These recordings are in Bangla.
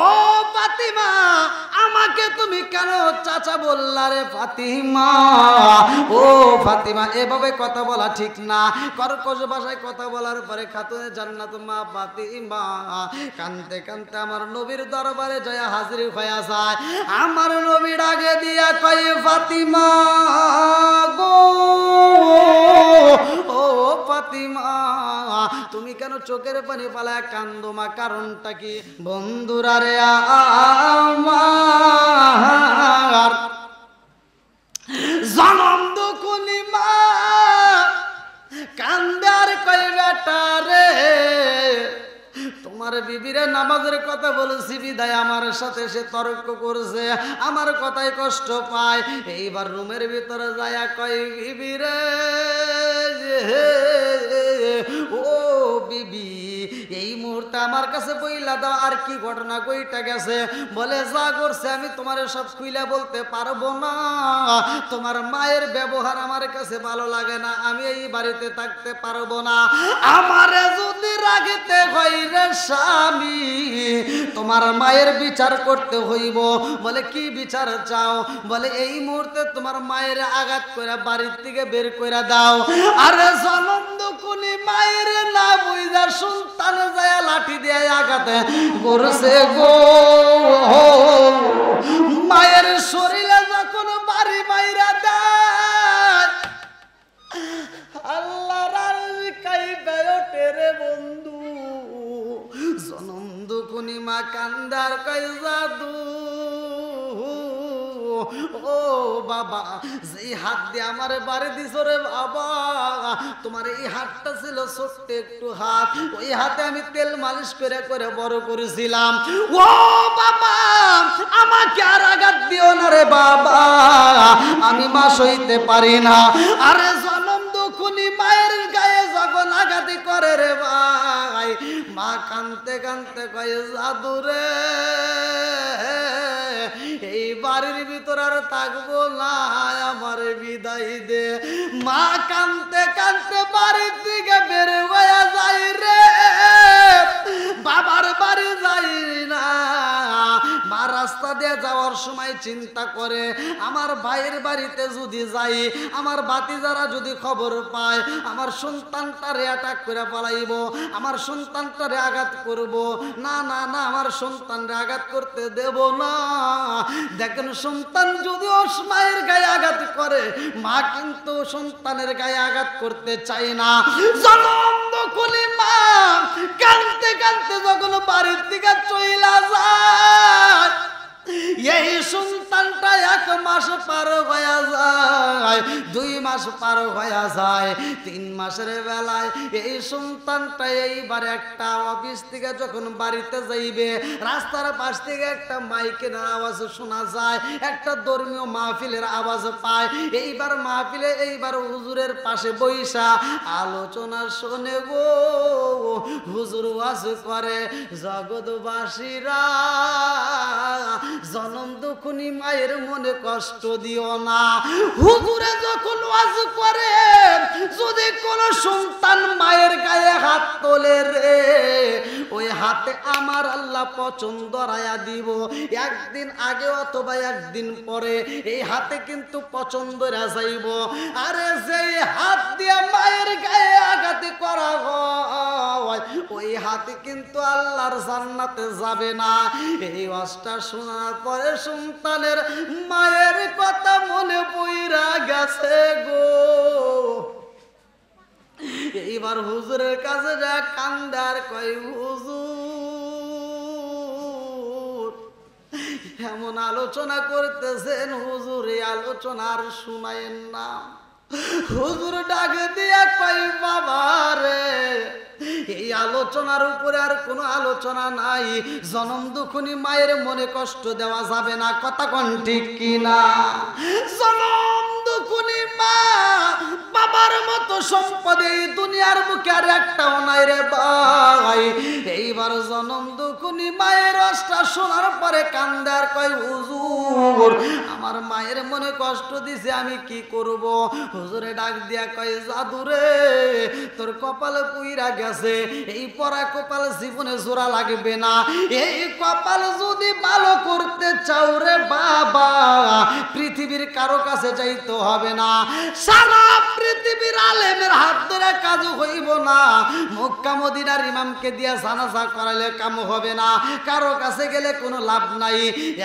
ও ফাতিমা আমাকে তুমি কেন চাচা বললা রে ফাতিমা? ও ফাতিমা এভাবে কথা বলা ঠিক না। কর্কশ ভাষায় কথা বলার পরে খাতুনে জান্নাত মা ফাতিমা কানতে কানতে আমার নবীর দরবারে যায় হাজির হয়ে যায়। আমার নবী ডাকে দিয়া কয় ফাতিমা গো, ও ফাতিমা তুমি কেন চোখের পানি পালায় কান্দো মা? কারণটা কি? বন্ধুরা রে আমার জনম দুকুনি মা কান্দে আর কয় বেটা রে তোমার বিবিরে নামাজের কথা বলেছি বিদায় আমার সাথে সে তর্ক করছে, আমার কথায় কষ্ট পায়। এইবার রুমের ভিতরে যায় কয় বিবিরে ও বিবি এই মুহূর্তে আমার কাছে বইলা দাও আর কি ঘটনা কইটা গেছে। বলে যা করছে আমি তোমার সব খুইলা বলতে পারবো না, তোমার মায়ের ব্যবহার আমার কাছে ভালো লাগে না, আমি এই বাড়িতে থাকতে পারবো না, আমারে যদি রাখতে হয় রে স্বামী তোমার মায়ের বিচার করতে হইব। বলে কি বিচার চাও? বলে এই মুহূর্তে তোমার মায়ের আঘাত করে বাড়ির থেকে বের করে দাও। আরে জনন্দ কোনি মায়ের না বুঝা সন্তান যায় লাঠি দিয়ে আঘাতে করছে গো। মায়ের শরীরে যখন বাড়ি মাইরা দেয় আল্লাহর আরশ কাইবা ওঠে রে বন্ধু। জনম দুকুনি মা কান্দার কয় জাদু ও বাবা যেই হাত দিয়ে আমার বাড়ি দিছো রে বাবা তোমার এই হাতটা ছিল ছোট্ট একটু হাত, ওই হাতে আমি তেল মালিশ করে করে বড় করেছিলাম। ও বাবা আমাকে আর আঘাত দিও না রে বাবা, আমি মা সইতে পারি না। আরে জনম দুকুনি মায়ের গায়ে যখন আঘাতি করে রে ভাই মা কানতে কানতে কয় জাদু রে এই বাড়ির ভিতর আর থাকবো না, আমার বিদায় দে। মা কানতে কানতে বাড়ির দিকে বের হয়ে যাই রে, বাবার বাড়ি যাই না। মা রাস্তা দিয়ে যাওয়ার সময় চিন্তা করে আমার ভাইয়ের বাড়িতে যদি যাই আমার ভাতিজারা যদি খবর পায় আমার সন্তানটারে অ্যাটাক করে পালাইব, আমার সন্তানটারে আঘাত করব। না না না আমার সন্তানরে আঘাত করতে দেব না। দেখেন সন্তান যদি মায়ের গায়ে আঘাত করে মা কিন্তু সন্তানের গায়ে আঘাত করতে চায় না। জনম দুকুনি মা কাঁদতে কাঁদতে যখন বাড়ির দিকে চইলা যায় এই সন্তানটা 1 মাস পার হয়ে যায়, 2 মাস পার হয়ে যায়, 3 মাসের বেলায় এই সন্তানটা এইবার একটা অফিস থেকে যখন বাড়িতে যাইবে রাস্তার পাশ থেকে একটা মাইকের আওয়াজ শোনা যায়, একটা ধর্মীয় মাহফিলের আওয়াজ পায়। এইবার মাহফিলে এইবার হুজুরের পাশে বইসা আলোচনা শোনে গো। হুজুর ওয়াজ করে জগৎবাসীরা জনম দুকুনি মায়ের মনে কষ্ট দিও না। হুজুরে যখন ওয়াজ করে যদি কোন সন্তান মায়ের গায়ে হাত তোলে রে ওই হাতে আমার আল্লাহ পছন্দ রায়া দিব। একদিন আগে অথবা একদিন পরে এই হাতে কিন্তু পছন্দ রাজাইব। আরে যে হাত দিয়ে মায়ের গায়ে আঘাত করা হয় ওই হাতে কিন্তু আল্লাহর জান্নাতে যাবে না। এই ওয়াজটা শোনার পরে সন্তানের মায়ের কথা মনে পইরা গেছে গো। এইবার হুজুরের কাছে যা কান্দার কয় হুজুর এমন আলোচনা করতেছেন হুজুর এই আলোচনা আর শুনায়েন না। হুজুর ডাকে দিয়া কয় বাবা রে এই আলোচনার উপরে আর কোনো আলোচনা নাই, জনম দুকুনি মায়ের মনে কষ্ট দেওয়া যাবে না। কথা কোন ঠিক কিনা? জনম দুকুনি দুঃখুনি মা, বাবার মতো সম্পদ এই দুনিয়ার বুকে আর একটাও নাই রে ভাই। এইবার জনম দুঃখুনি মায়ের রসটা শোনার পরে কান্দে আর কয় হুজুর আমার মায়ের মনে কষ্ট দিছে, আমি কি করব? হুজুরে ডাক দিয়া কয় জাদুরে তোর কপালে পুইরা গেছে, এই পরা কপাল জীবনে জোড়া লাগবে না। এই কপাল যদি ভালো করতে চাও রে বাবা, পৃথিবীর কারো কাছে যাইতে হবে না, সারা পৃথিবীর আলেমের হাত ধরে কাজ হইব না, মক্কা মদিনার ইমামকে দিয়া জানাজা করালে কাম হবে না, কারো কাছে গেলে কোনো লাভ নাই।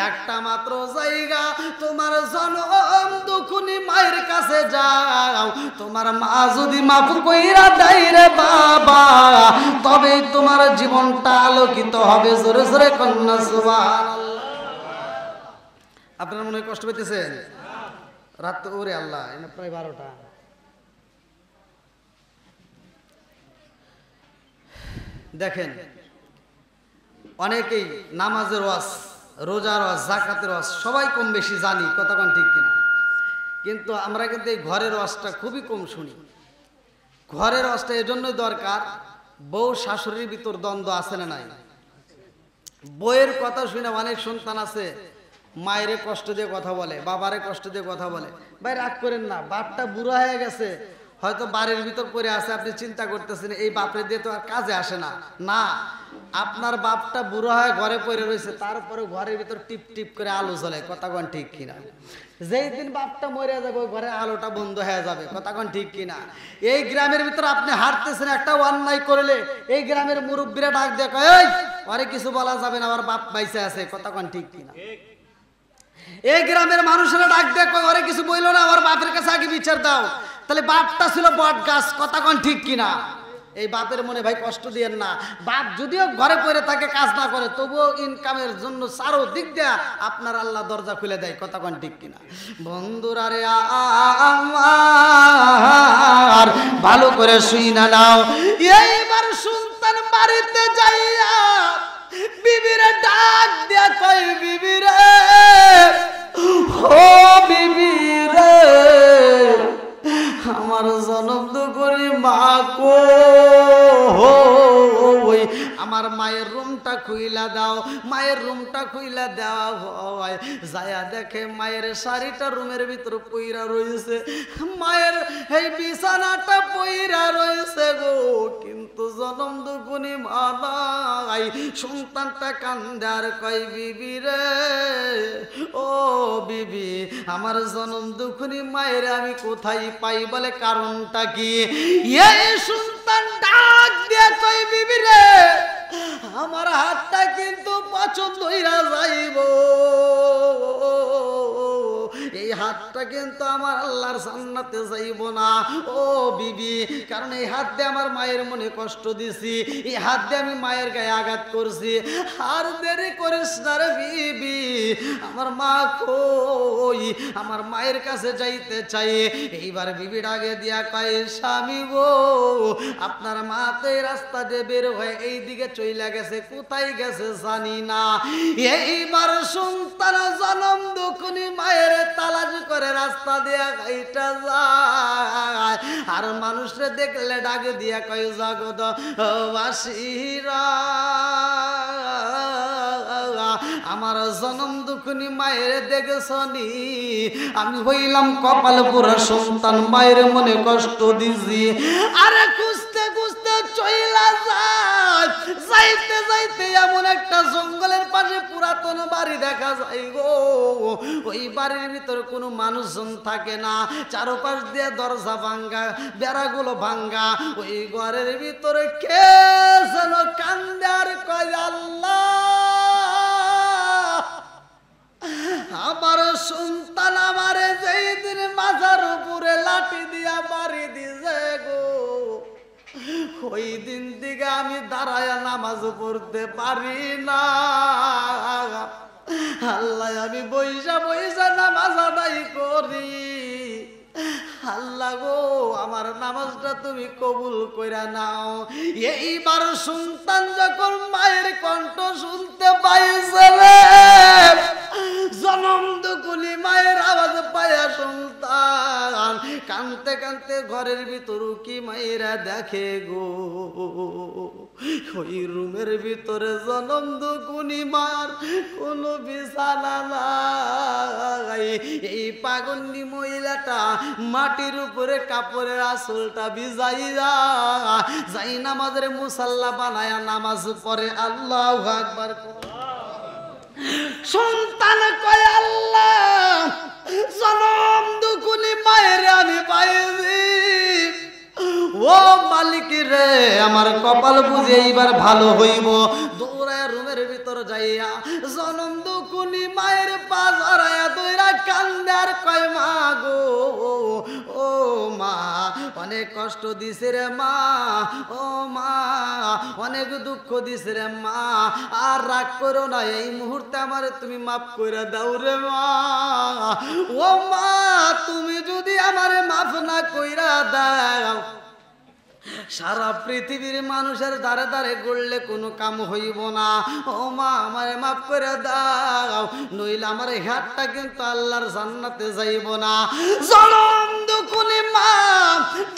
একটা মাত্র জায়গা, তোমার জনম দুঃখুনি মায়ের কাছে যাও। তোমার মা যদি মাফ কইরা দেয় রে বাবা, তবে তোমার জীবনটা আলোকিত হবে। জোরে জোরে কন্যা সুবহানাল্লাহ। আপনার মনে কষ্ট পেতেছেন? রাত তো ওরে আল্লাহ, প্রায় 12টা। দেখেন অনেকেই নামাজের ওয়াজ, রোজার ওয়াজ, যাকাতের ওয়াজ সবাই কম বেশি জানি, কথা কোন ঠিক কিনা? কিন্তু আমরা কিন্তু এই ঘরের ওয়াজটা খুবই কম শুনি। ঘরের ওয়াজটা এজন্যই দরকার, বউ শাশুড়ির ভিতর দ্বন্দ্ব আছে না নাই? বইয়ের কথা শুনে অনেক সন্তান আছে মায়েরে কষ্ট দিয়ে কথা বলে, বাবারে কষ্ট দিয়ে কথা বলে। ভাই রাগ করেন না, বাপটা বুড়া হয়ে গেছে, হয়তো বাড়ির ভিতর পড়ে আছে, আপনি চিন্তা করতেছেন এই বাপরে দিয়ে তো আর কাজে আসে না। না, আপনার বাপটা বুড়া হয়ে ঘরে পড়ে রয়েছে, তারপরে ঘরের ভিতর টিপ টিপ করে আলো জ্বলে, কথা কোন ঠিক কিনা? যেই দিন বাপটা মরে যাবে ওই ঘরে আলোটা বন্ধ হয়ে যাবে, কথা কোন ঠিক কিনা? এই গ্রামের ভিতর আপনি হাঁটতেছেন, একটা অন্যায় করলে এই গ্রামের মুরব্বীরা ডাক দিয়ে কয় এই আরে কিছু বলা যাবে না, আমার বাপ বাইসে আছে, কথা কোন ঠিক কিনা? এই গ্রামের মানুষেরা ডাক দিয়ে কয় আরে কিছু বইলো না, আমার বাপের কাছে আগে বিচার দাও। তাহলে বাপটা ছিল বট গাছ, কথা কোন ঠিক কিনা? এই বাপের মনে ভাই কষ্ট দিয়েন না। বাপ যদিও ঘরে পড়ে থাকে, কাজ না করে, তবুও ইনকামের জন্য চারো দিক দিয়ে আপনার আল্লাহ দরজা খুলে দেয়, কথা কোন ঠিক কিনা? বন্ধুরা রে আমার ভালো করে শুই না নাও, এইবার সন্তান বাড়িতে যাইয়া বিবিরে ডাক দিয়া কই বিবিরে, ও বিবিরে আমার জনম দুঃখুনি মা কই, আমার মায়ের রুমটা খুইলা দাও। মায়ের রুমটা খুইলা দেওয়া হয়, যায়া দেখে মায়ের শাড়িটা রুমের ভিতর পইরা রয়েছে, মায়ের এই বিছানাটা পইরা রয়েছে গো, কিন্তু জনম দুঃখুনি মা নাই। সন্তানটা কান্দে আর কয় বিবি রে, ও বিবি আমার জনম দুঃখুনি মায়ের আমি কোথায় পাই? বলে কারণটা কি? এই সন্তান ডাক দিয়ে কয় বিবি রে, আমার হাতটা কিন্তু পছন্দ হইরা যাইব, এই হাতটা কিন্তু আমার আল্লাহর জান্নাতে যাইব না ও বিবি, কারণ এই হাত দিয়ে আমার মায়ের মনে কষ্ট দিছি, এই হাত দিয়ে আমি মায়ের গায়ে আঘাত করছি। আর দেরি করিস না রে বিবি, আমার মা কই, আমার মায়ের কাছে যাইতে চাই। এইবার বিবি ডাকে দিয়া কয় স্বামী গো, আপনার মা তো এই রাস্তা দিয়ে বের হয়ে এই দিকে চইলা গেছে, কোথায় গেছে জানি না। এইবার সন্তান জনম দুঃখুনি মায়ের তালাশ করে রাস্তা দিয়া গাইটা যায়, আর মানুষরে দেখলে ডাকে দিয়া কয় জগৎ বাসীরা আমার জনম দুঃখুনি মায়ের দেখছনি, আমি হইলাম কপাল পুরা সন্তান, মায়ের মনে কষ্ট দিছি। আরে খুঁজতে খুঁজতে চইলা যায়, যাইতে যাইতে এমন একটা জঙ্গলের পাশে পুরাতন বাড়ি দেখা যায় গো, ওই বাড়ির ভিতর কোনো মানুষজন থাকে না, চারপাশ দিয়ে দরজা ভাঙ্গা, বেড়াগুলো ভাঙ্গা, ওই ঘরের ভিতরে কে যেন কান্দে আর কয় আল্লাহ আমার সন্তান আমারে যেই দিন মাথার উপরে লাঠি দিয়া বাড়ি দিছে গো, ওই দিন থেকে আমি দাঁড়ায়া নামাজ পড়তে পারি না। আল্লাহ আমি বইসা বইসা নামাজ আদায় করি, আল্লাহ গো আমার নামাজটা তুমি কবুল কইরা নাও। এইবার সন্তান যখন মায়ের কণ্ঠ শুনতে পাইছে রে, জনম দুঃখুনি মায়ের আওয়াজ পায়া সন্তান কানতে কানতে ঘরের ভিতর কি মাইরা দেখে গো, ওই রুমের ভিতরে জনম দুকুনি মার কোনো বিছানা নাই। এই পাগন্ডি মহিলাটা মাটির উপরে কাপড়ের আঁচলটা ভিজাইয়া যাই নামাজের মুসাল্লা বানায়া নামাজ পড়ে। আল্লাহু আকবার। সন্তান কয় আল্লাহ জনম দুকুনি মায়ের আমি পাইছি, ও মালিক রে আমার কপাল বুঝে এইবার ভালো হইব। দৌড়ায় রুমের ভিতর যাইয়া জনম দুকুনি মায়ের পা ধরায়া দইরা কান্দে আর কয় মা গো, ও মা অনেক কষ্ট দিছে রে মা, ও মা অনেক দুঃখ দিছে রে মা, আর রাগ করো না, এই মুহূর্তে আমার তুমি মাফ করে দাও রে মা। ও মা তুমি যদি আমারে মাফ না কইরা দাও, সারা পৃথিবীর মানুষের দ্বারে দ্বারে গড়লে কোনো কাম হইব না। ও মা আমারে মাফ করে দাও, নইলে আমার হাতটা কিন্তু আল্লাহর জান্নাতে যাইব না। জনম দুকুনি মা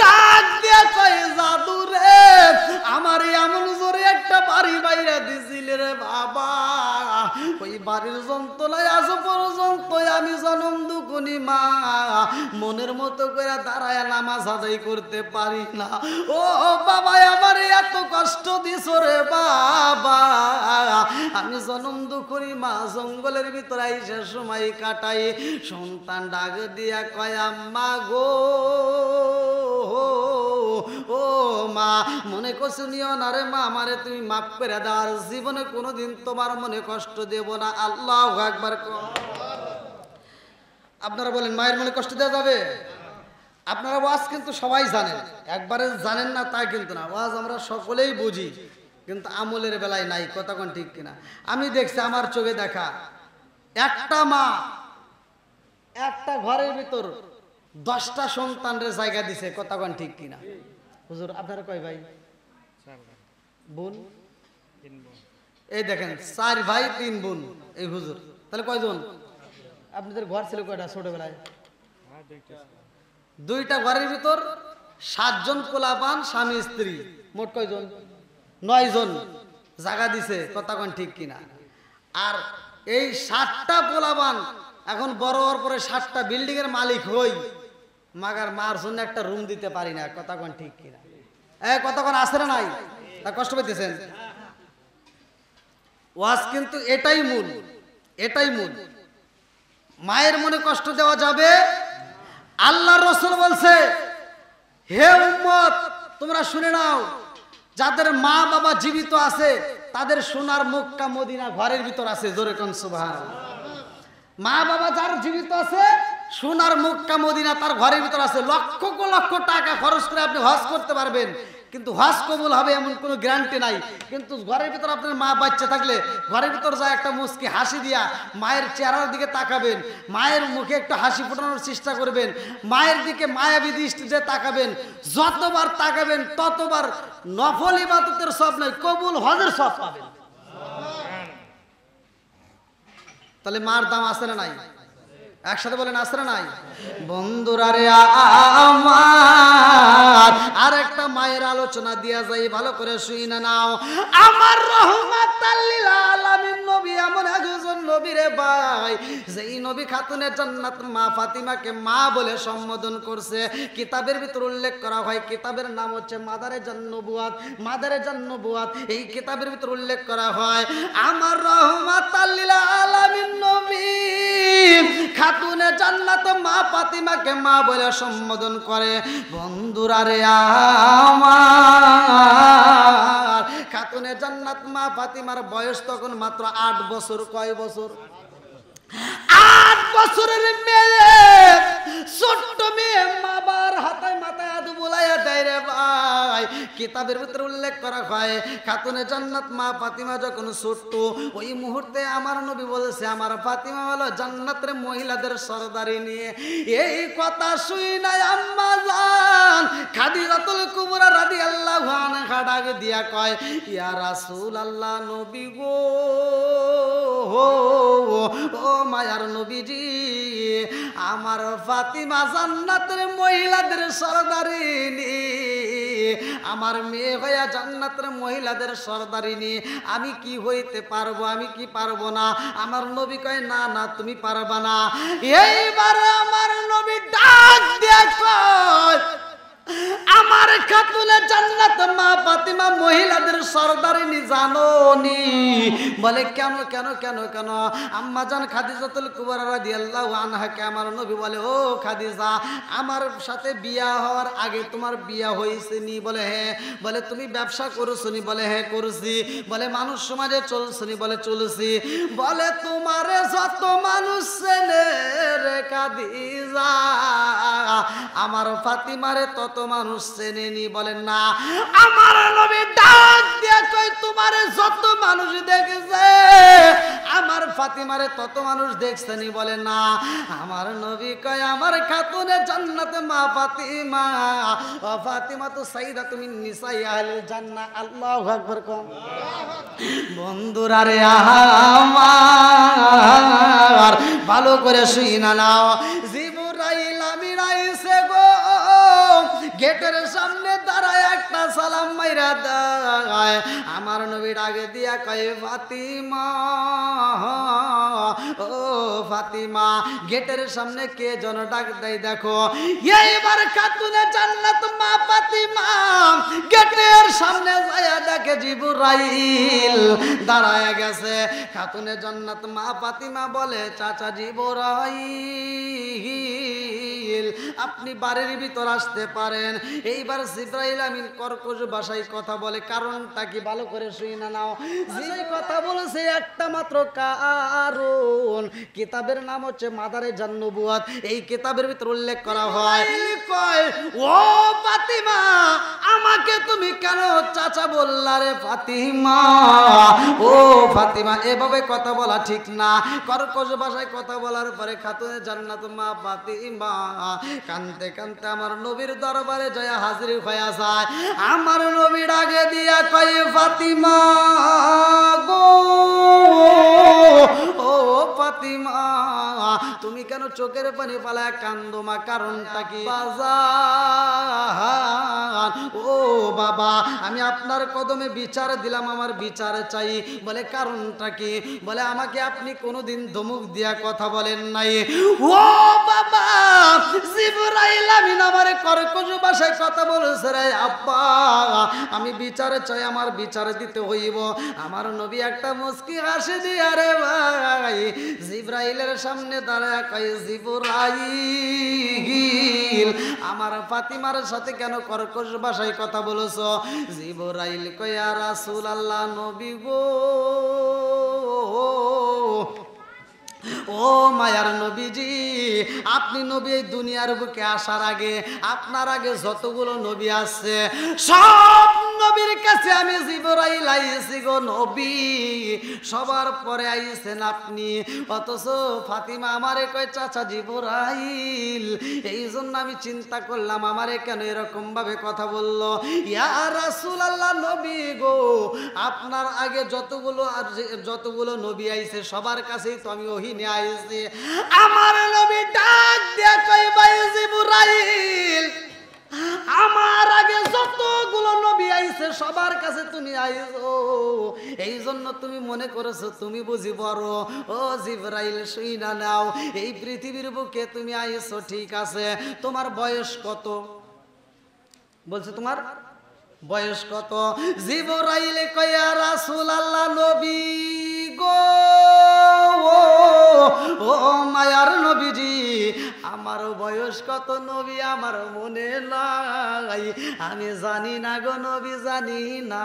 ডাক দিয়া কই জাদু রে আমার এমন জোরে একটা বাড়ি বাইরা দিছিল রে বাবা, ওই বাড়ির যন্ত্রণায় আজ পর্যন্ত আমি জনম দুকুনি মা মনের মতো করে দাঁড়ায় নামাজ আদায় করতে পারি না। ও বাবা আমার এত কষ্ট দিছ রে বাবা, আমি জনম দুকুনি মা জঙ্গলের ভিতরে আইসা সময় কাটাই। সন্তান ডাক দিয়া কয় আম্মা গো, ও মা মনে কষ্ট নিও না রে মা, আমারে তুমি মাফ করে দাও, আর জীবনে কোনোদিন তোমার মনে কষ্ট দেব না। আল্লাহু আকবার। আপনারা বলেন মায়ের মনে কষ্ট দেওয়া যাবে? আপনারা ওয়াজ কিন্তু সবাই জানেন, একবারে জানেন না তা কিন্তু না, ওয়াজ আমরা সকলেই বুঝি, কিন্তু আমলের বেলায় নাই। কথা কোন ঠিক কিনা? আমি দেখছি আমার চোখে দেখা একটা মা একটা ঘরের ভিতর 10টা সন্তানরে জায়গা দিছে। কথা কোন ঠিক কিনা? হুজুর আপনারা কয় ভাই? বোন? এই দেখেন 4 ভাই 3 বোন। এই হুজুর তাহলে কয়জন? আপনাদের ঘর ছিল কয়টা ছোটবেলায়? 2টা ঘরের ভিতর 7 জন পোলাপান স্বামী স্ত্রী, মোট কয়জন? 9 জন জায়গা দিছে। কথা কোন ঠিক কিনা? আর এই 7টা পোলাপান এখন বড় হওয়ার পরে 7টা বিল্ডিং এর মালিক হই, মাগার মার জন্য একটা রুম দিতে পারি না। কথা কোন ঠিক কিনা? কথা কোন আছে না নাই? তা কষ্ট পাইতেছেন? ওয়াজ কিন্তু এটাই মূল, এটাই মূল। মায়ের মনে কষ্ট দেওয়া যাবে? আল্লাহর রাসূল বলছে হে উম্মত তোমরা শুনে নাও, যাদের মা বাবা জীবিত আছে তাদের সোনার মক্কা মদিনা ঘরের ভিতর আছে। জোরে কোন সুবহানাল্লাহ। মা বাবা যার জীবিত আছে সোনার মক্কা মদিনা তার ঘরের ভিতর আছে। লক্ষ লক্ষ টাকা খরচ করে আপনি হজ করতে পারবেন, কিন্তু হজ কবুল হবে এমন কোনো গ্যারান্টি নাই। কিন্তু ঘরের ভিতর আপনার মা বাচ্চা থাকলে ঘরের ভিতর যায় একটা মুচকি হাসি দিয়া মায়ের চেহারার দিকে তাকাবেন, মায়ের মুখে একটু হাসি ফোটানোর চেষ্টা করবেন, মায়ের দিকে মায়াবী দৃষ্টিতে তাকাবেন। যতবার তাকাবেন ততবার নফল ইবাদতের সব নয়, কবুল হজের সব পাবেন। তাহলে মার দাম আছে না নাই? একসাথে বলেন আছে না নাই? বন্ধুরা রে আমার আর একটা মায়ের আলোচনা দিয়া যাই, ভালো করে শুইনা নাও। আমার রহমাতাল লিল আলামিন নবী এমন একজন নবী রে ভাই, যেই নবী খাতুনে জান্নাত মা ফাতিমাকে মা বলে সম্বোধন করছে। কিতাবের ভিতর উল্লেখ করা হয়, কিতাবের নাম হচ্ছে মাদারেজান নবুয়াত। মাদারেজান নবুয়াত এই কিতাবের ভিতর উল্লেখ করা হয় আমার রহমাতাল লিল আলামিন নবী খাতুনে জান্নাত মা ফাতিমাকে মা বলে সম্বোধন করে। বন্ধুরা রে আমার খাতুনে জান্নাত মা ফাতিমার বয়স তখন মাত্র 8 বছর। কয় বছর? 8 বছরের মেয়ে, ছোট্ট মেয়ে, মা বাবার হাতায় মাথায় হাত বুলাইয়া দেয় রে ভাই। কিতাবের ভিতরে উল্লেখ করা হয় খাতুনে জান্নাত মা ফাতিমা যখন ছোট্ট, ওই মুহূর্তে আমার নবী বলেছে আমার ফাতিমা হলো জান্নাতের মহিলাদের সরদারি নিয়ে। এই কথা শুই নাই আম্মা জান খাদিজাতুল কুবরা রাদিয়াল্লাহু আনহা ডাক দিয়া কয় ইয়া রাসূলুল্লাহ নবী গো, ও মায়ার নবীজি আমার ফাতিমা জান্নাতের মহিলাদের সরদারিনী, আমার মেয়ে হইয়া জান্নাতের মহিলাদের সরদারিনী, আমি কি হইতে পারবো, আমি কি পারবো না? আমার নবী কয় না না তুমি পারবা না। এইবার আমার নবী ডাক দিয়া কয় আমার খাতুনে জান্নাত মা ফাতিমা মহিলাদের সরদারিনী জানোনি? বলে কেন কেন কেন কেন? আম্মা জান খাদিজাতুল কুবরা রাদিয়াল্লাহু আনহাকে আমার নবী বলে ও খাদিজা, আমার সাথে বিয়া হওয়ার আগে তোমার বিয়া হয়েছে নি? বলে হ্যাঁ। বলে তুমি ব্যবসা করছো নি? বলে হ্যাঁ করছি। বলে মানুষ সমাজে চলছো নি? বলে চলছি। বলে তোমারে যত মানুষ চেনে রে খাদিজা, আমার ফাতিমারে তত মানুষ চেনেনি? বলেন না। আমার নবী ডাক দিয়া কই তোমারে যত মানুষ দেখেছে আমার ফাতিমারে তত মানুষ দেখছেনি? বলে না। আমার নবী কয় আমার খাতুনে জান্নাতে মা ফাতিমা, ও ফাতিমা তো সাইয়্যিদাতুন মিন নিসাই আহলিল জান্নাহ। আল্লাহু আকবার। কম বন্ধুরা রে আমার ভালো করে শুইনা নাও, জিবরাইল আমিন আইছে গো, গেটের সামনে দাঁড়ায় একটা সালাম মাইরা দেয়। আমার নবী ডাকে দিয়া কয় ফাতিমা, ও ফাতিমা। গেটের সামনে কে যেন ডাক দেয় দেখো। এইবার খাতুনে জান্নাত মা ফাতিমা গেটের সামনে যায়া দেখে জিবরাইল দাঁড়ায় গেছে। খাতুনে জান্নাত মা ফাতিমা বলে চাচা জিবরাইল আপনি বাড়ির ভিতর আসতে পারেন। এইবার জিবরাইল আমিন কর্কশ ভাষায় কথা বলে, কারণটা কি ভালো করে শুনে নাও। যে কথা বলেছে একটা মাত্র কারণ, কিতাবের নাম হচ্ছে মাদারে জান্নুবুয়াত। এই কিতাবের ভিতর উল্লেখ করা হয় কয় ও ফাতিমা আমাকে তুমি কেন চাচা বললা রে ফাতিমা? ও ফাতিমা এভাবে কথা বলা ঠিক না। কর্কশ ভাষায় কথা বলার পরে খাতুনে জান্নাত মা ফাতিমা কানতে কানতে আমার নবীর দরবারে যায় হাজির হয়ে যায়। আমার নবীর আগে দিয়া কয় ফাতিমা গো, ও ফাতিমা তুমি কেন চোখের পানি পালায় কান্দো মা? কারণটা কি? বাজান ও বাবা আমি আপনার কদমে বিচার দিলাম, আমার বিচার চাই। বলে কারণটা কি? বলে আমাকে আপনি কোনোদিন ধমক দিয়া কথা বলেন নাই। ও বাবা জিবরাইল আমিন আমারে কর্কশ ভাষায় কথা বলেছে রে আব্বা, আমি বিচার চাই, আমার বিচার দিতে হইব। আমার নবী একটা মুস্কি হাসি দিয়া রে ভাই জিবরাইলের সামনে দাঁড়ায় কয় জিবরাইল আমার ফাতিমার সাথে কেন কর্কশ ভাষায় কথা বলেছো? জিবরাইল কয় ইয়া রাসূলুল্লাহ নবী গো, ও মায়ার নবীজি আপনি নবী এই দুনিয়ার বুকে আসার আগে আপনার আগে যতগুলো নবী আছে সব নবীর কাছে আমি জিবরাইল আইছি গো নবী, সবার পরে আইছেন আপনি। অথচ ফাতিমা আমারে কয় চাচা জিবরাইল, এই জন্য আমি চিন্তা করলাম আমারে কেন এরকম ভাবে কথা বললো। ইয়া রাসূলুল্লাহ নবী গো আপনার আগে যতগুলো নবী আইছে সবার কাছেই তো আমি ওহী নিয়ে আইছি। আমার নবী ডাক দিয়া কই ভাই জিবরাইল আমার আগে যতগুলো নবী আইছে সবার কাছে তুমি আইছো, এই জন্য তুমি মনে করেছো তুমি বুঝি বড়। ও জিবরাইল শুইনা নাও, এই পৃথিবীর বুকে তুমি আইছো ঠিক আছে, তোমার বয়স কত? বলছে তোমার বয়স কত? জিবরাইল কয় ইয়া রাসূলুল্লাহ নবী গো, ও মায়ার নবীজি আমার বয়স কত নবী আমার মনে নাই, আমি জানি না গো নবী জানি না।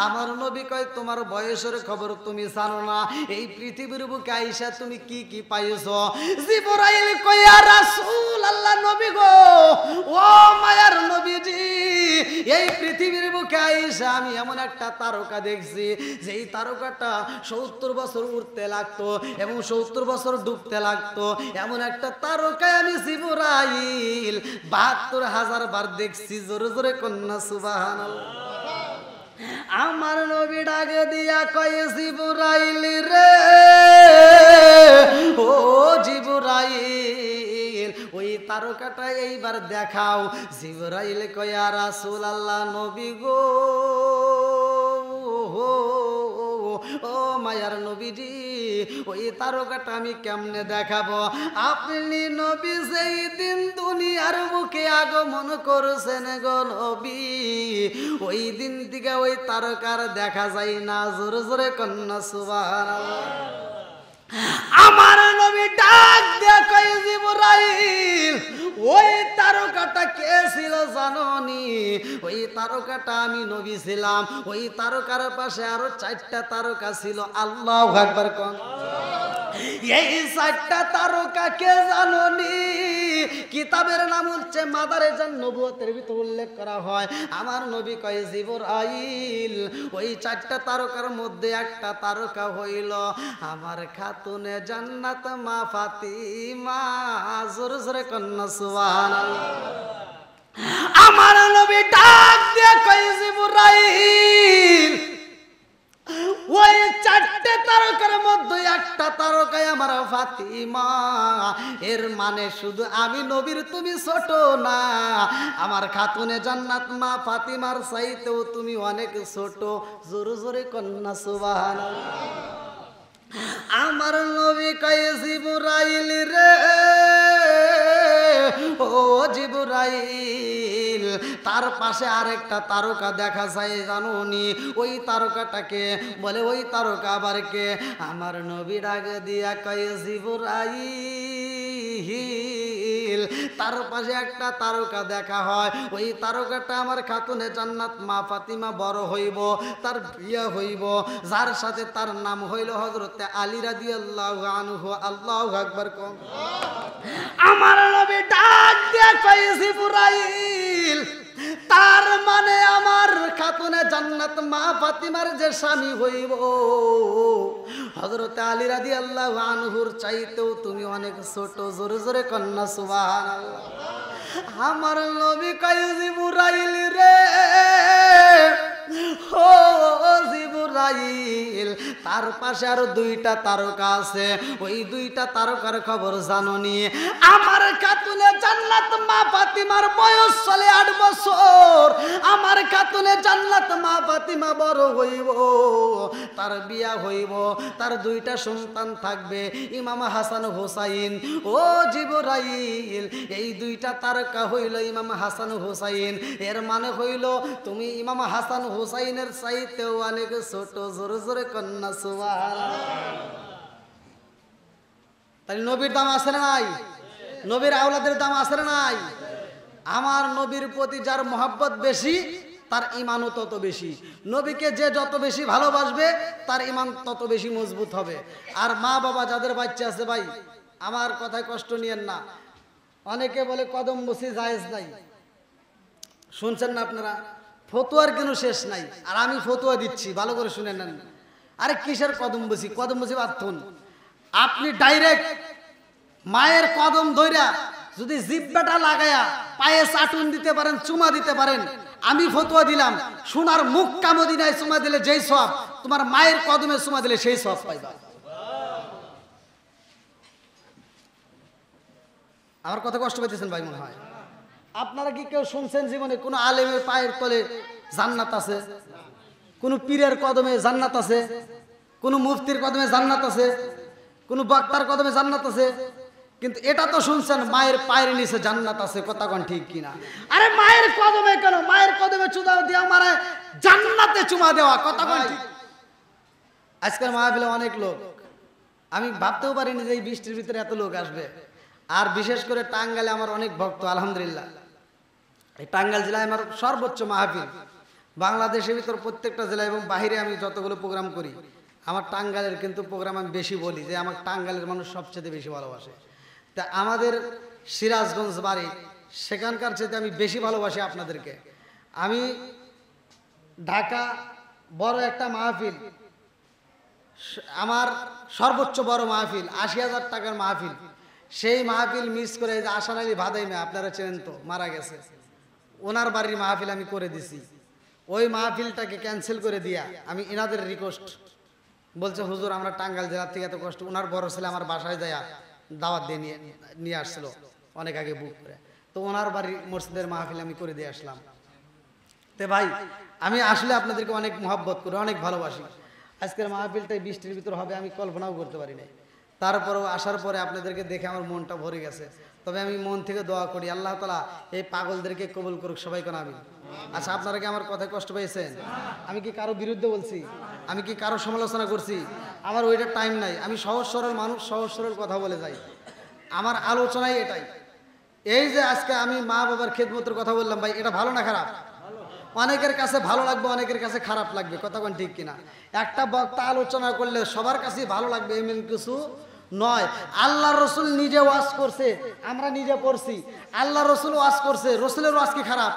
আমার নবী কয় তোমার বয়সের খবর তুমি জানো না, এই পৃথিবীর বুকে আইসা তুমি কি কি পাইছো? জিবরাইল কয় ইয়া রাসূলুল্লাহ নবী গো, ও মায়ার নবীজি এই পৃথিবীর বুকে আইসা আমি এমন একটা তারকা দেখছি যেই তারকাটা 70 বছর উঠতে লাগতো এবং 70 বছর ডুবতে লাগতো, এমন একটা তারকায় আমি জিবরাইল ৭২,০০০ বার দেখছি। জোরে জোরে কন্যা সুবহানাল্লাহ। আমার নবী ডাকে দিয়া কয় জিবরাইল রে, ও জিবরাইল তারকাটা এইবার দেখাও। জিবরাইল কয় ইয়া রাসূলুল্লাহ, নবী গো, ও মায়ার নবীজি, ওই তারকাটা আমি কেমনে দেখাবো? আপনি নবী যেই দিন দুনিয়ার বুকে আগমন করছেন গো নবী, ওই দিন থেকে ওই তারকার দেখা যায় না। জোরে জোরে কন্যা সুবহানাল্লাহ। আমার নবী ডাক দিয়ে কয় জিবরাইল, ওই তারকাটা কে ছিল জানোনি? ওই তারকাটা আমি নবী ছিলাম। ওই তারকার পাশে আরো 4টা তারকা ছিল। আল্লাহু আকবার কোন। এই 4টা তারকা কে জানোনি? কিতাবের নাম হচ্ছে মাদারেজান নবুয়তের ভিতর উল্লেখ করা হয়। আমার নবী কয় জিবরাইল, ওই 4টা তারকার মধ্যে একটা তারকা হইল আমার খাতুনে জান্নাত মা ফাতিমা। জোরে জোরে কন্যা সুবহানাল্লাহ। আমার নবী ডাক দিয়ে কয় জিবরাইল, ওই 4টে তারকার মধ্যে একটা তারকায় আমার ফাতিমা। এর মানে শুধু আমি নবীর তুমি ছোট না, আমার খাতুনে জান্নাত মা ফাতিমার চাইতেও তুমি অনেক ছোট। জোরে জোরে কন্যা সুবহানাল্লাহ। আমার নবী কয় জিবরাইল রে, ও জিবরাইল, তার পাশে আরেকটা তারকা দেখা যায় জানোনি? ওই তারকাটাকে বলে ওই তারকা আবার কে? আমার নবী ডাক দিয়া কয় জিবরাইল, তার পাশে একটা তারকা দেখা হয়। ওই তারকাটা আমার খাতুনে জান্নাত মা ফাতিমা বড় হইব, তার বিয়ে হইব, যার সাথে তার নাম হইল হযরতে আলী রাদিয়াল্লাহু আনহু। আল্লাহু আকবার কোন। আমার নবী ডাক দিয়া কয় জিবরাইল, তার মানে আমার খাতুনে জান্নাত মা ফাতিমার যে স্বামী হইব হযরতে আলী রাদিয়াল্লাহু আনহুর চাইতেও তুমি অনেক ছোট। জোরে জোরে কন্যা সুবহানাল্লাহ। আমার নবী কয় জিবরাইল রে, ও জিবরাইল, তার পাশে আরো 2টা তারকা আছে। ওই 2টা তারকার খবর জানোনি? আমার খাতুনে জান্নাত মা ফাতিমার বয়স চলে 8 বছর। আমার খাতুনে জান্নাত মা ফাতিমা বড় হইব, তার বিয়া হইব, তার 2টা সন্তান থাকবে, ইমাম হাসান হোসাইন। ও জিবরাইল, এই 2টা তারকা হইল ইমাম হাসান হোসাইন। এর মানে হইল তুমি ইমাম হাসান হোসাইনের চাইতেও অনেক ছোট। জোরে জোরে কন্যা সুবহানাল্লাহ। তাহলে নবীর দাম আছে না নাই? নবীর আওলাদের দাম আছে না নাই? আমার নবীর প্রতি যার মহব্বত বেশি তার ইমানও তত বেশি। নবীকে যে যত বেশি ভালোবাসবে তার ইমান তত বেশি মজবুত হবে। আর মা বাবা যাদের বাচ্চা আছে, ভাই আমার কথায় কষ্ট নিয়েন না। অনেকে বলে কদম বসি জায়েজ নাই, শুনছেন না আপনারা? ফতুয়ার কোনো শেষ নাই। আর আমি ফতুয়া দিচ্ছি, ভালো করে শুনে নেন। আরে কিসের কদম বসি? কদম বসি বাথুন। আপনি ডাইরেক্ট মায়ের কদম ধইরা যদি জিব্বাটা লাগায়া পায়ে চাটুন দিতে পারেন, চুমা দিতে পারেন, আমি ফতুয়া দিলাম, সোনার মুখ কামদিনায় চুমা দিলে যেই সওয়াব, তোমার মায়ের কদমে চুমা দিলে সেই সওয়াব পাইবা। আমার কথা কষ্ট পাইতেছেন ভাই মনে হয়? আপনারা কি কেউ শুনছেন জীবনে কোন আলেমের পায়ের তলে জান্নাত আছে? কোন পীরের কদমে জান্নাত আছে? কোন মুফতির কদমে জান্নাত আছে? কোন বক্তার কদমে জান্নাত আছে? কিন্তু এটা তো শুনছেন মায়ের পায়ের নিচে জান্নাত আছে। কথা কোন ঠিক কিনা? আরে মায়ের কদমে কেন? মায়ের কদমে চুমা দেওয়া মানে জান্নাতে চুমা দেওয়া। কথা কোন ঠিক? আজকের মাহফিলে অনেক লোক, আমি ভাবতেও পারিনি যে এই বৃষ্টির ভিতরে এত লোক আসবে। আর বিশেষ করে টাঙ্গাইলে আমার অনেক ভক্ত, আলহামদুলিল্লাহ। এই টাঙ্গাইল জেলায় আমার সর্বোচ্চ মাহফিল। বাংলাদেশের ভিতর প্রত্যেকটা জেলায় এবং বাহিরে আমি যতগুলো প্রোগ্রাম করি, আমার টাঙ্গাইলের কিন্তু প্রোগ্রাম আমি বেশি বলি যে আমার টাঙ্গাইলের মানুষ সবচেয়ে বেশি ভালোবাসে। তা আমাদের সিরাজগঞ্জ বাড়ি, সেখানকার চেয়ে আমি বেশি ভালোবাসি আপনাদেরকে। আমি ঢাকা বড় একটা মাহফিল, আমার সর্বোচ্চ বড় মাহফিল 80,000 টাকার মাহফিল, সেই মাহফিল মিস করে আসান আলী ভাদাইমা, আপনারা চেনেন তো, মারা গেছে, ওনার বাড়ির মাহফিল আমি করে দিছি। ওই মাহফিলটাকে ক্যান্সেল করে দিয়া আমি এনাদের রিকোয়েস্ট বলছে, হুজুর আমরা টাঙ্গাইল জেলার থেকে এত কষ্ট, ওনার বড় ছেলে আমার বাসায় যায় দাওয়াত দিয়ে নিয়ে আসছিল অনেক আগে বুক করে। তো ওনার বাড়ির মসজিদের মাহফিল আমি করে দিয়ে আসলাম। তে ভাই আমি আসলে আপনাদেরকে অনেক মহব্বত করি, অনেক ভালোবাসি। আজকের মাহফিলটাই বৃষ্টির ভিতর হবে আমি কল্পনাও করতে পারি না। তারপরেও আসার পরে আপনাদেরকে দেখে আমার মনটা ভরে গেছে। তবে আমি মন থেকে দোয়া করি আল্লাহ তাআলা এই পাগলদেরকে কবুল করুক, সবাই কোন আমিন। আচ্ছা, আপনারা কি আমার কথায় কষ্ট পেয়েছেন? আমি কি কারো বিরুদ্ধে বলছি? আমি কি কারো সমালোচনা করছি? আমার ওইটার টাইম নাই। আমি সহজ সরল মানুষ, সহজ সরল কথা বলে যাই। আমার আলোচনাই এটাই। এই যে আজকে আমি মা বাবার খেদমতের কথা বললাম, ভাই এটা ভালো না খারাপ? অনেকের কাছে ভালো লাগবে, অনেকের কাছে খারাপ লাগবে, কথা কোন ঠিক কিনা? একটা বক্তা আলোচনা করলে সবার কাছেই ভালো লাগবে এমন কিছু নয়। আল্লাহ রসুল নিজে ওয়াজ করছে, আমরা নিজে পড়ছি। আল্লাহ রসুল ওয়াজ করছে, রসুলের ওয়াজ কি খারাপ?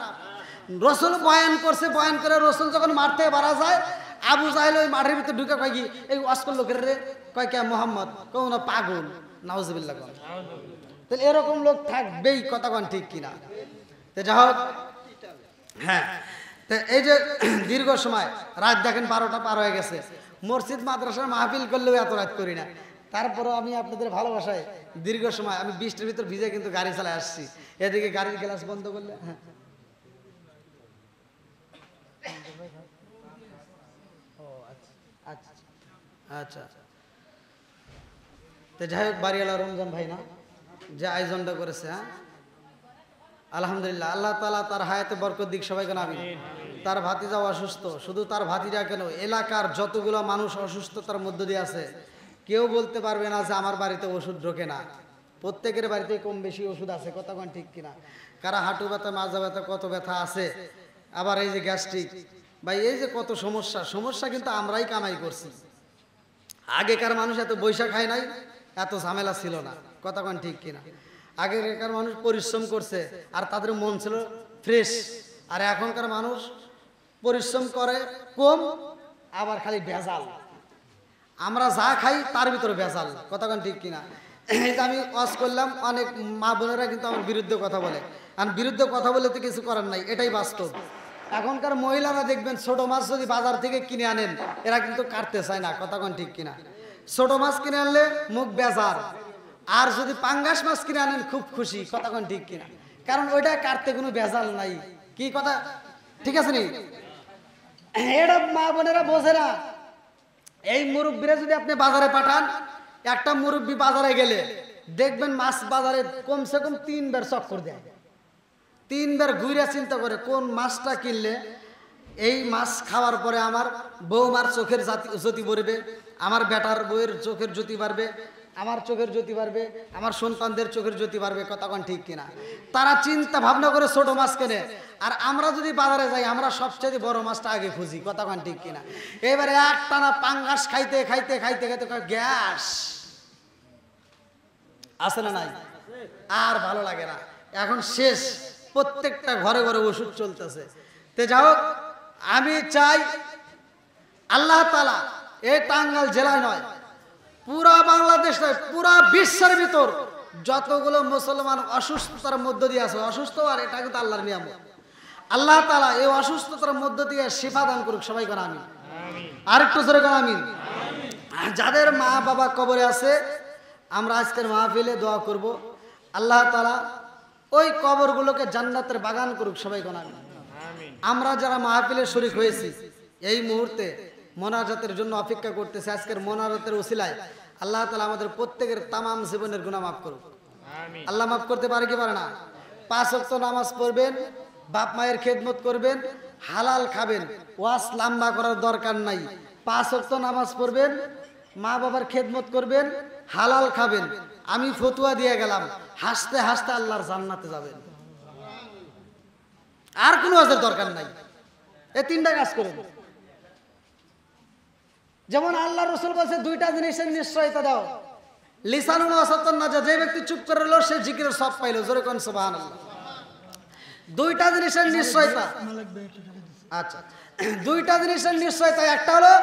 রসুল বয়ান করছে, বয়ান করে রসুল যখন মাঠ থেকে বাড়া যায়, আবু জাহেল ওই মাঠের ভিতরে ঢুকে কয় কি এই ওয়াজ করলো কে রে? কয় কে মোহাম্মদ? কোন পাগল, নাউজুবিল্লাহ। তাহলে এরকম লোক থাকবেই, কথা কোন ঠিক কিনা? তো যা হোক, হ্যাঁ, তো এই যে দীর্ঘ সময় রাত দেখেন 12টা পার হয়ে গেছে, মসজিদ মাদ্রাসার মাহফিল করলেও এত রাত করি না। তারপরেও আমি আপনাদের ভালোবাসায় দীর্ঘ সময় আমি বৃষ্টির ভিতর ভিজে কিন্তু গাড়ি চালায় আসছি। এদিকে গাড়ির গ্লাস বন্ধ করলে, হ্যাঁ আচ্ছা আচ্ছা, তো যাই হোক, বাড়িওয়ালা রমজান ভাই না যে আয়োজনটা করেছে, হ্যাঁ আলহামদুলিল্লাহ, আল্লাহ তাআলা তার হায়াতে বরকত দিক, সবাই কেন আমিন। তার ভাতিজা অসুস্থ, শুধু তার ভাতিজা কেন, এলাকার যতগুলো মানুষ অসুস্থতার মধ্য দিয়ে আছে, কেউ বলতে পারবে না যে আমার বাড়িতে ওষুধ ঢোকে না। প্রত্যেকের বাড়িতে কম বেশি ওষুধ আছে, কথা কোন ঠিক কিনা? কারা হাঁটু ব্যথা, মাজা ব্যথা, কত ব্যথা আছে। আবার এই যে গ্যাস্ট্রিক, ভাই এই যে কত সমস্যা, সমস্যা কিন্তু আমরাই কামাই করছি। আগেকার মানুষ এত বৈশাখ খায় নাই, এত ঝামেলা ছিল না, কথা কোন ঠিক কিনা? আগেকার মানুষ পরিশ্রম করছে আর তাদের মন ছিল ফ্রেশ। আর এখনকার মানুষ পরিশ্রম করে কম, আবার খালি ভেজাল। আমরা যা খাই তার ভিতরে ভেজাল, কথা কোন ঠিক কিনা? এই যে আমি ওয়াজ করলাম, অনেক মা বোনেরা কিন্তু আমার বিরুদ্ধে কথা বলে। আর বিরুদ্ধে কথা বলে তো কিছু করার নাই, এটাই বাস্তব। এখনকার মহিলারা দেখবেন ছোট মাছ যদি বাজার থেকে কিনে আনেন, এরা কিন্তু কাটতে চায় না, কথা কোন ঠিক কিনা? ছোট মাছ কিনে আনলে মুখ বেজার, আর যদি পাঙ্গাস মাছ কিনে আনেন খুব খুশি, কথা কোন ঠিক কিনা? কারণ ওইটা কাটতে কোনো ভেজাল নাই, কি কথা ঠিক আছে নি? এটা মা বোনেরা বোঝে না। এই মুরব্বীরা যদি আপনি বাজারে পাঠান, একটা মুরব্বী বাজারে গেলে দেখবেন মাছ বাজারে কমসে কম 3 বার চক্কর দেয়, 3 বার ঘুরে চিন্তা করে কোন মাছটা কিনলে এই মাছ খাওয়ার পরে আমার বৌমার চোখের জ্যোতি বাড়বে, আমার বেটার বউয়ের চোখের জ্যোতি বাড়বে, আমার চোখের জ্যোতি বাড়বে, আমার সন্তানদের চোখের জ্যোতি বাড়বে, কথা কোন ঠিক কিনা? তারা চিন্তা ভাবনা করে ছোট মাছ কেনে। আর আমরা যদি বাজারে যাই, আমরা সবচেয়ে বড় মাছটা আগে খুঁজি, কথা কোন ঠিক কিনা? এবারে একটানা পাঙ্গাস খাইতে খাইতে খাইতে খাইতে গ্যাস আছে না নাই? আর ভালো লাগে না, এখন শেষ, প্রত্যেকটা ঘরে ঘরে ওষুধ চলতেছে। তে যাও, আমি চাই আল্লাহ তাআলা এই টাঙ্গাইল জেলায় নয়, পুরা বাংলাদেশ নয়, পুরা বিশ্বের ভিতর যতগুলো মুসলমান অসুস্থতার মধ্য দিয়ে আছে, অসুস্থ, আর এটা কিন্তু আল্লাহর নিয়ামত, আল্লাহ তাআলা এই অসুস্থতার মধ্য দিয়ে শিফা দান করুক, সবাই কোন আমিন। আর একটু জোরে কোন আমিন। যাদের মা বাবা কবরে আছে, আমরা আজকের মাহফিলে দোয়া করব আল্লাহ তাআলা ওই কবরগুলোকে জান্নাতের বাগান করুক, সবাই কোন আমিন। আমরা যারা মাহফিলে শরীক হয়েছি, এই মুহূর্তে মোনাজাতের জন্য অপেক্ষা করতেছে, আজকের মোনাজাতের ওসিলায় আল্লাহ তাআলা আমাদের প্রত্যেকের তামাম জীবনের গুনাহ মাফ করুক। আল্লাহ মাফ করতে পারে কি পারে না? 5 ওয়াক্ত নামাজ পড়বেন, বাপ মায়ের খেদমত করবেন, হালাল খাবেন, ওয়াজ লম্বা করার দরকার নাই। 5 ওয়াক্ত নামাজ পড়বেন, মা বাবার খেদমত করবেন, হালাল খাবেন। আমি ফতুয়া দিয়ে গেলাম, হাসতে হাসতে আল্লাহর জান্নাতে যাবেন, আর কোনো ওয়াজের দরকার নাই। এই 3টা কাজ করুন। যেমন আল্লাহ রাসূল বলেছে 2টা জিনিসের নিশ্চয়তা দাও, লিসানুন ওয়া সাতান নাজা, যে ব্যক্তি চুপ করে রইল সে জিকিরের সব পাইল, জোরে কোন সুবহানাল্লাহ। 2টা জিনিসের নিশ্চয়তা, আচ্ছা 2টা জিনিসের নিশ্চয়তা, একটা হলো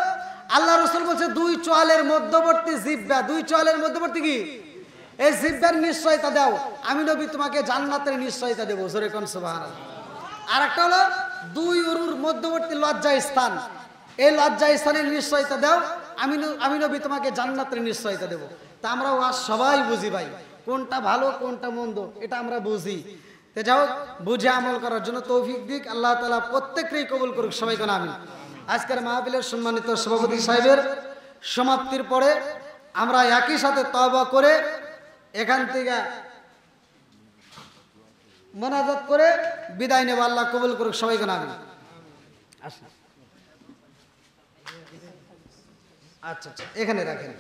আল্লাহ রাসূল বলেছে 2 চোয়ালের মধ্যবর্তী জিহ্বা, 2 চোয়ালের মধ্যবর্তী কি? এই জিহ্বার নিশ্চয়তা দাও, আমি নবী তোমাকে জান্নাতের নিশ্চয়তা দেব, জোরে কোন সুবহানাল্লাহ। আর একটা হলো 2 উরুর মধ্যবর্তী লজ্জা স্থান, এই লজ্জা স্থানের নিশ্চয়তা দাও, আমি নবী তোমাকে জান্নাতের নিশ্চয়তা দেব। তা আমরা ওয়াজ সবাই বুঝি ভাই, কোনটা ভালো কোনটা মন্দ এটা আমরা বুঝি। তো যাও বুঝে আমল করার জন্য তৌফিক দিক আল্লাহ তাআলা, প্রত্যেককেই কবুল করুক, সবাই কোন আমিন। আজকের মাহফিলের সম্মানিত সভাপতি সাহেবের সমাপ্তির পরে আমরা একই সাথে তওবা করে এখান থেকে মোনাজাত করে বিদায় নেব। আল্লাহ কবুল করুক, সবাই কোন আমিন। আচ্ছা আচ্ছা, এখানে রাখেন।